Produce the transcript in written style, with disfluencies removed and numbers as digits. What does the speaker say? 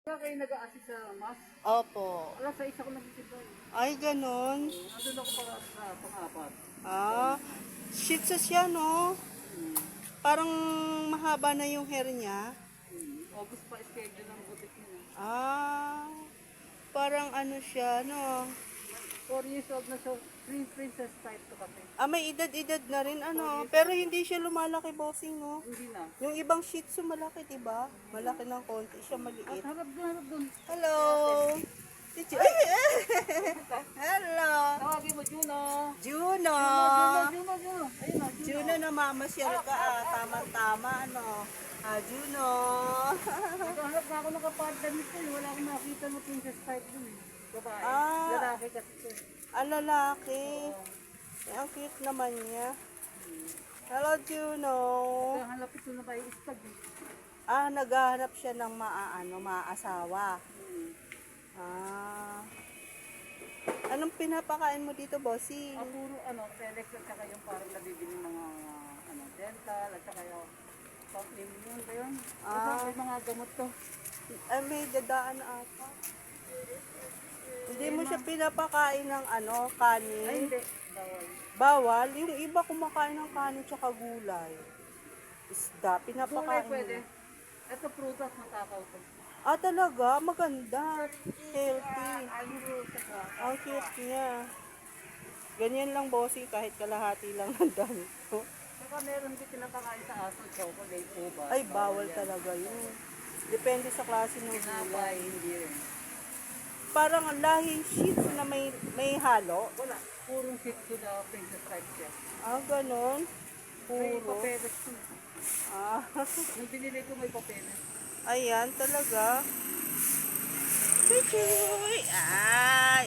Kaya kayo nag-a-assist sa mas? Opo. Wala, sa isa ko nagsisimba eh. Ay, ganun. Nandun ako para sa pang-apat. Ah, shih tzu siya, no? Parang mahaba na yung hair niya. August pa schedule ng butik niya. Ah, parang ano siya, no? 4 years old na siya. Princess type to kasi. Ah, may edad-edad na rin, ano? Pero hindi siya lumalaki, bossing, no? Hindi na. Yung ibang shih tzu malaki, diba? Malaki ng konti, siya At maliit. harap doon, harap doon. Hello! Ay! Hello! Tawagin mo, Juno. Juno! Juno. Ayun na, Juno. Juno, namamasyal ka, tama-tama, ano? Ah, Juno! Naghahanap na ako ng kapartner nito eh. Wala akong makita ng princess type doon eh. Babae. Ah. Lalaki kasi ito eh. Ah, lalaki. Eh, ang cute naman niya. Hello, Juno. Naghahanap ito na ba yung stag eh. Ah, naghahanap siya ng maaasawa. Ah. Anong pinapakain mo dito, bossing? Puro Telex at saka yung parang nabibili mga dental at saka yung pang-immune ba yun? Ah. May mga gamot to. Ay, may dadaan ata. Hindi mo siya pinapakain ng Ay kanin. hindi, bawal. Bawal. Yung iba kumakain ng kanin tsaka gulay. Isda, Gulay pinapakain pwede. mo. Ito prutas matakaw to. Ah, talaga? Maganda. Healthy. Ayuro saka. Ang cute niya. Ganyan lang, bossing, kahit kalahati lang ng dami ko. Saka meron din pinapakain sa aso, chocolate, uba. Ay, bawal talaga yun. Depende sa klase ng Pinapay, gulay. hindi rin. Parang ang lahing shih tzu na may halo. Wala. Purong shih tzu na princess type siya. Ah, ganon. May Puro. papeles to. Ah, Nung binili ko may papeles. ayan talaga. Chuchuy! Ah.